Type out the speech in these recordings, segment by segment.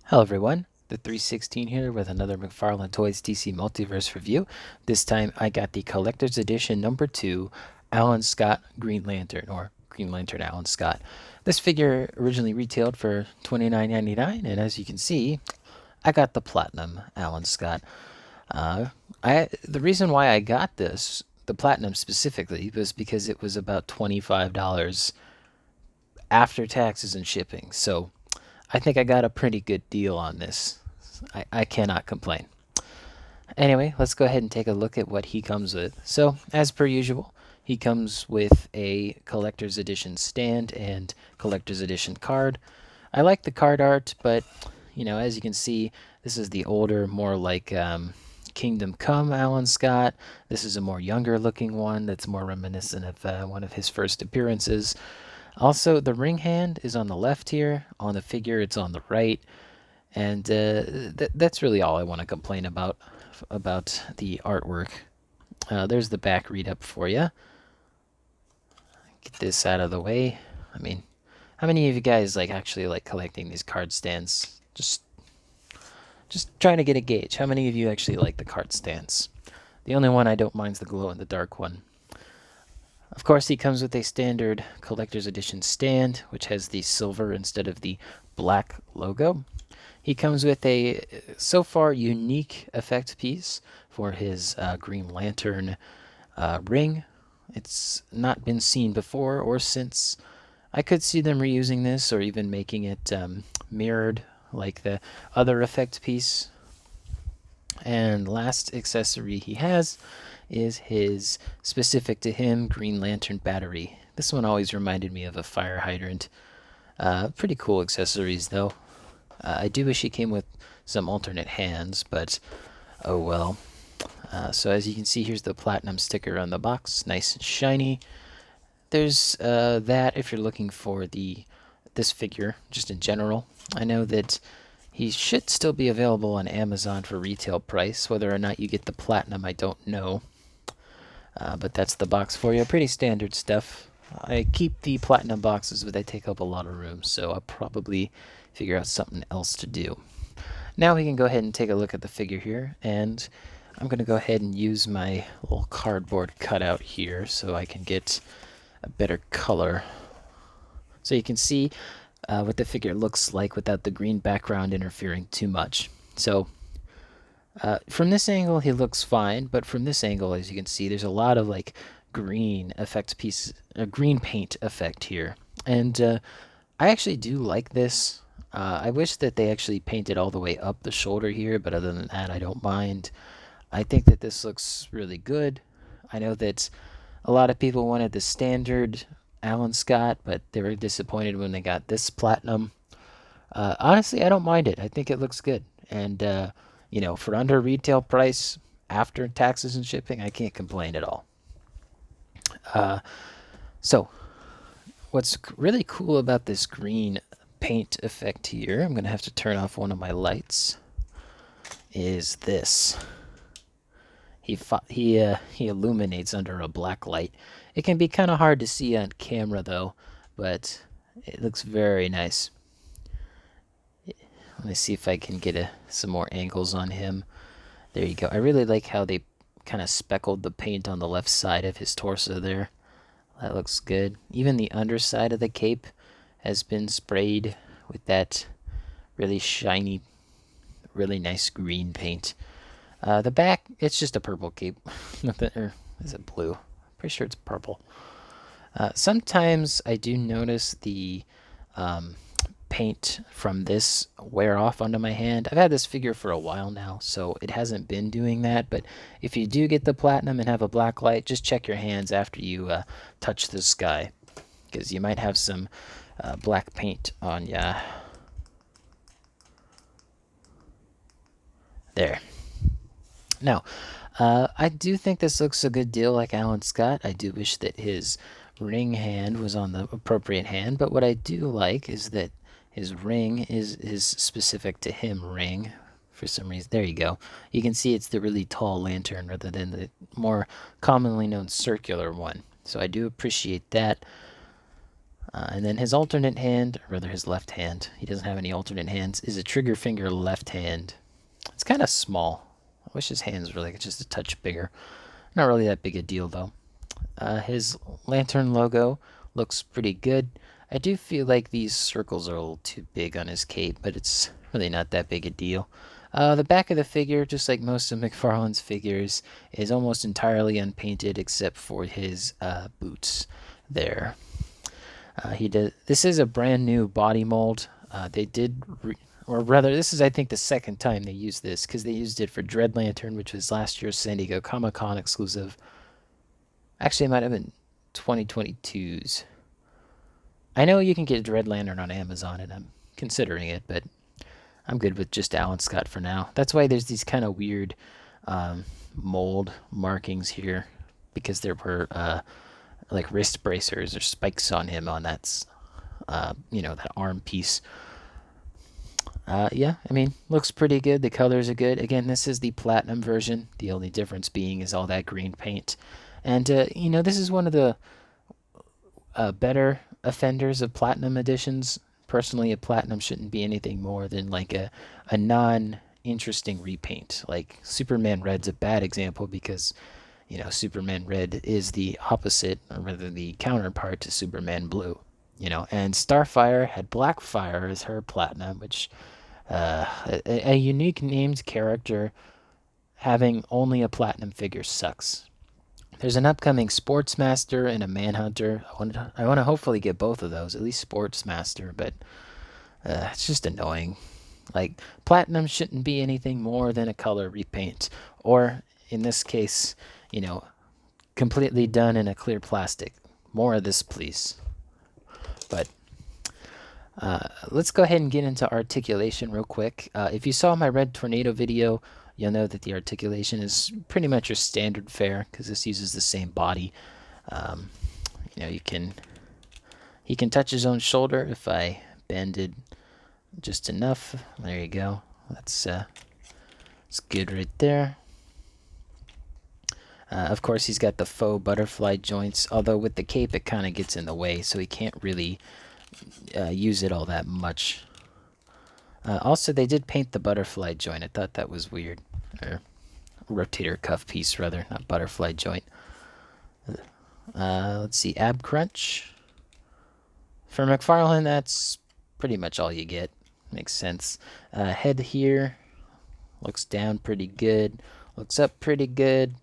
Hello everyone, the 316 here with another Mcfarlane Toys DC Multiverse review. This time I got the Collector's Edition number 2 Alan Scott Green Lantern, or Green Lantern Alan Scott. This figure originally retailed for $29.99, and as you can see, I got the Platinum Alan Scott. The reason why I got this, the Platinum specifically, was because it was about $25 after taxes and shipping. So I think I got a pretty good deal on this. I cannot complain. Anyway, let's go ahead and take a look at what he comes with. So, as per usual, he comes with a collector's edition stand and collector's edition card. I like the card art, but as you can see, this is the older, more like Kingdom Come Alan Scott. This is a more younger looking one that's more reminiscent of one of his first appearances. Also, the ring hand is on the left here. On the figure, it's on the right. And that's really all I want to complain about the artwork. There's the back read up for you. Get this out of the way. I mean, how many of you guys actually like collecting these card stands? Just trying to get a gauge. How many of you actually like the card stands? The only one I don't mind is the glow in the dark one. Of course, he comes with a standard collector's edition stand, which has the silver instead of the black logo. He comes with a so far unique effect piece for his Green Lantern ring. It's not been seen before or since. I could see them reusing this or even making it mirrored like the other effect piece. And last accessory he has is his specific to him Green Lantern battery. This one always reminded me of a fire hydrant. Pretty cool accessories though. I do wish he came with some alternate hands, but oh well. So as you can see, here's the platinum sticker on the box, nice and shiny. There's that if you're looking for this figure, just in general. I know that he should still be available on Amazon for retail price. Whether or not you get the platinum, I don't know. But that's the box for you. Pretty standard stuff. I keep the platinum boxes, but they take up a lot of room, so I'll probably figure out something else to do. Now we can go ahead and take a look at the figure here, and I'm going to go ahead and use my little cardboard cutout here so I can get a better color. So you can see what the figure looks like without the green background interfering too much. So from this angle, he looks fine, but from this angle, as you can see, there's a lot of green effect piece, a green paint effect here, and I actually do like this. I wish that they actually painted all the way up the shoulder here, but other than that, I don't mind. I think that this looks really good. I know that a lot of people wanted the standard Alan Scott, but they were disappointed when they got this platinum. Honestly, I don't mind it. I think it looks good. And, for under retail price, after taxes and shipping, I can't complain at all. So, what's really cool about this green paint effect here, I'm going to have to turn off one of my lights, is this. He illuminates under a black light. It can be kind of hard to see on camera though, but it looks very nice. Let me see if I can get some more angles on him. There you go. I really like how they kind of speckled the paint on the left side of his torso there. That looks good. Even the underside of the cape has been sprayed with that really shiny, really nice green paint. The back, it's just a purple cape. Or is it blue? Pretty sure it's purple. Sometimes I do notice the paint from this wear off onto my hand. I've had this figure for a while now, so it hasn't been doing that. But if you do get the platinum and have a black light, just check your hands after you touch the sky, because you might have some black paint on ya. There. Now, I do think this looks a good deal like Alan Scott. I do wish that his ring hand was on the appropriate hand, but what I do like is that his ring is his specific to him ring for some reason. There you go. You can see it's the really tall lantern rather than the more commonly known circular one. So I do appreciate that. And then his alternate hand, or rather his left hand, he doesn't have any alternate hands, is a trigger finger left hand. It's kind of small. I wish his hands were like just a touch bigger. Not really that big a deal though. His lantern logo looks pretty good. I do feel like these circles are a little too big on his cape, but it's really not that big a deal. The back of the figure, just like most of Mcfarlane's figures, is almost entirely unpainted except for his boots there. He did. This is a brand new body mold. They did, or rather, this is I think the second time they used this because they used it for Dread Lantern, which was last year's San Diego Comic-Con exclusive. Actually, it might have been 2022's. I know you can get Dread Lantern on Amazon, and I'm considering it, but I'm good with just Alan Scott for now. That's why there's these kind of weird mold markings here, because there were like wrist bracers or spikes on him on that, that arm piece. Yeah, I mean, looks pretty good. The colors are good. Again, this is the platinum version. The only difference being is all that green paint. And, this is one of the better offenders of platinum editions. Personally, a platinum shouldn't be anything more than like a non-interesting repaint. Like Superman Red's a bad example because, Superman Red is the opposite, or rather the counterpart to Superman Blue. And Starfire had Blackfire as her platinum, which a unique named character having only a platinum figure sucks. There's an upcoming Sportsmaster and a Manhunter. I want to hopefully get both of those, at least Sportsmaster, but it's just annoying. Like, platinum shouldn't be anything more than a color repaint, or in this case, completely done in a clear plastic. More of this, please. But let's go ahead and get into articulation real quick. If you saw my Red Tornado video, you'll know that the articulation is pretty much your standard fare because this uses the same body. He can touch his own shoulder if I bend it just enough. There you go. That's good right there. Of course, he's got the faux butterfly joints, although with the cape it kind of gets in the way, so he can't really use it all that much. Also, they did paint the butterfly joint. I thought that was weird. Or rotator cuff piece, rather, not butterfly joint. Let's see, ab crunch. For Mcfarlane, that's pretty much all you get. Makes sense. Head here looks down pretty good. Looks up pretty good.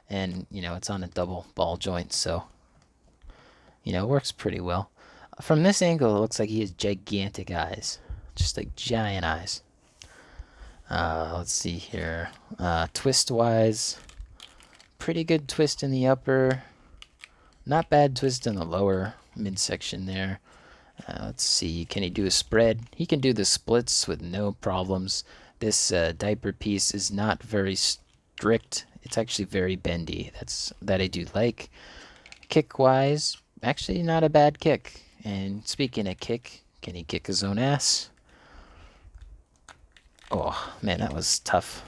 And, it's on a double ball joint, so, it works pretty well. From this angle, it looks like he has gigantic eyes. Just like giant eyes. Let's see here. Twist-wise, pretty good twist in the upper. Not bad twist in the lower midsection there. Let's see. Can he do a spread? He can do the splits with no problems. This diaper piece is not very strict. It's actually very bendy. That I do like. Kick-wise, actually not a bad kick. And speaking of kick, can he kick his own ass? Oh, man, that was tough.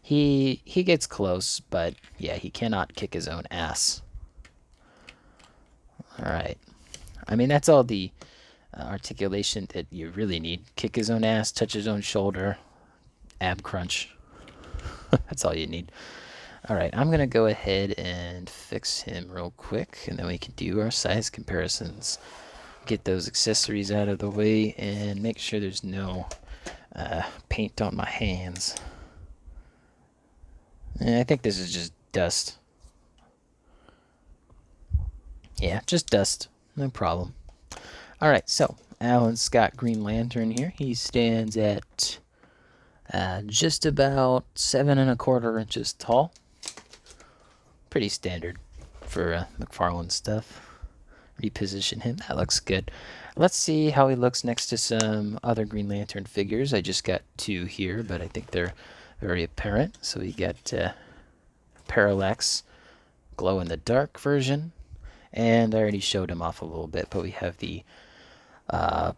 He gets close, but yeah, he cannot kick his own ass. Alright. I mean, that's all the articulation that you really need. Kick his own ass, touch his own shoulder, ab crunch. That's all you need. Alright, I'm going to go ahead and fix him real quick, and then we can do our size comparisons. Get those accessories out of the way, and make sure there's no paint on my hands. And I think this is just dust. Yeah, just dust. No problem. Alright, so Alan Scott Green Lantern here. He stands at just about 7 1/4 inches tall. Pretty standard for Mcfarlane stuff. Reposition him. That looks good. Let's see how he looks next to some other Green Lantern figures. I just got 2 here, but I think they're very apparent. So we got Parallax glow-in-the-dark version. And I already showed him off a little bit, but we have the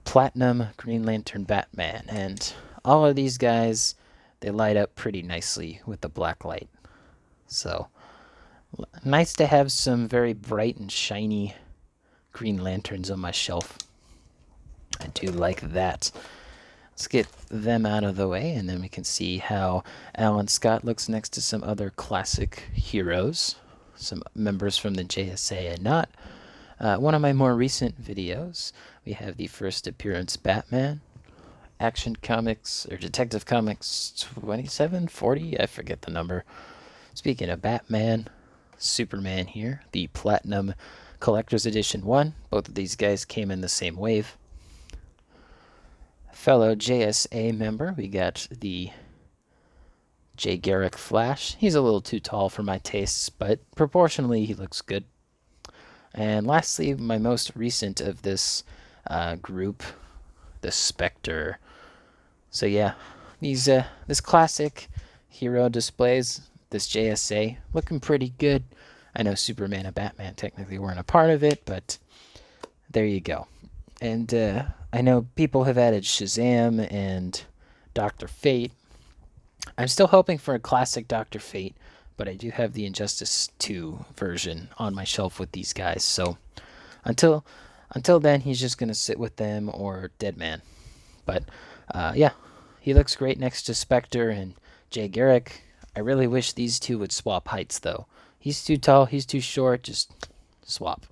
Platinum Green Lantern Batman. And all of these guys, they light up pretty nicely with the black light. So, nice to have some very bright and shiny Green Lanterns on my shelf. I do like that. Let's get them out of the way, and then we can see how Alan Scott looks next to some other classic heroes, some members from the JSA and not. One of my more recent videos, we have the first appearance Batman, Action Comics, or Detective Comics 2740, I forget the number. Speaking of Batman, Superman here, the Platinum Collector's Edition 1. Both of these guys came in the same wave. Fellow JSA member, we got the Jay Garrick Flash. He's a little too tall for my tastes, but proportionally he looks good. And lastly, my most recent of this group, the Spectre. So yeah, these this classic hero displays, this JSA, looking pretty good. I know Superman and Batman technically weren't a part of it, but there you go. And I know people have added Shazam and Dr. Fate. I'm still hoping for a classic Dr. Fate, but I do have the Injustice 2 version on my shelf with these guys. So until then, he's just going to sit with them or Deadman. But yeah, he looks great next to Spectre and Jay Garrick. I really wish these two would swap heights, though. He's too tall, he's too short, just swap.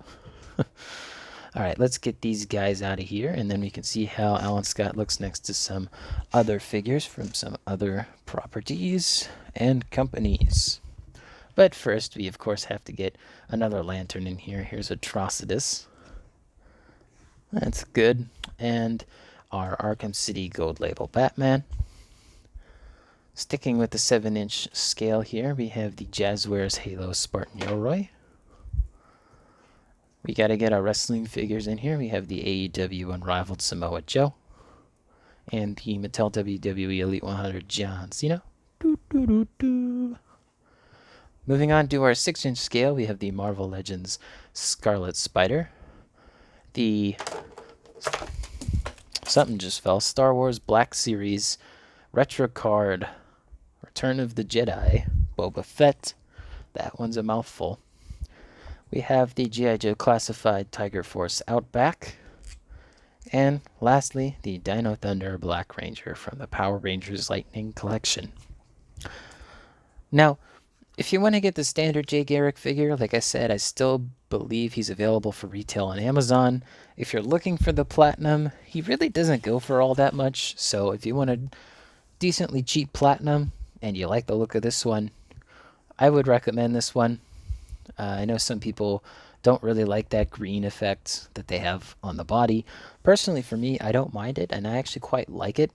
Alright, let's get these guys out of here, and then we can see how Alan Scott looks next to some other figures from some other properties and companies. But first, we of course have to get another lantern in here. Here's Atrocitus. That's good. And our Arkham City Gold Label Batman. Sticking with the 7-inch scale here, we have the Jazzwares Halo Spartan Yoroi. We got to get our wrestling figures in here. We have the AEW Unrivaled Samoa Joe and the Mattel WWE Elite 100 John Cena. Moving on to our 6-inch scale, we have the Marvel Legends Scarlet Spider, the something just fell, Star Wars Black Series Retro Card Return of the Jedi Boba Fett. That one's a mouthful. We have the G.I. Joe Classified Tiger Force Outback. And lastly, the Dino Thunder Black Ranger from the Power Rangers Lightning Collection. Now, if you want to get the standard Jay Garrick figure, like I said, I still believe he's available for retail on Amazon. If you're looking for the Platinum, he really doesn't go for all that much. So if you want a decently cheap Platinum and you like the look of this one, I would recommend this one. I know some people don't really like that green effect that they have on the body. Personally, for me, I don't mind it, and I actually quite like it.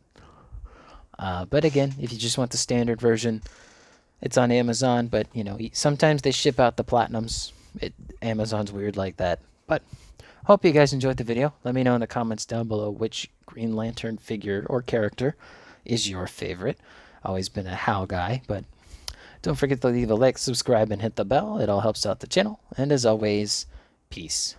But again, if you just want the standard version, it's on Amazon. But, you know, sometimes they ship out the Platinums. Amazon's weird like that. But hope you guys enjoyed the video. Let me know in the comments down below which Green Lantern figure or character is your favorite. Always been a Hal guy, but don't forget to leave a like, subscribe, and hit the bell. It all helps out the channel. And as always, peace.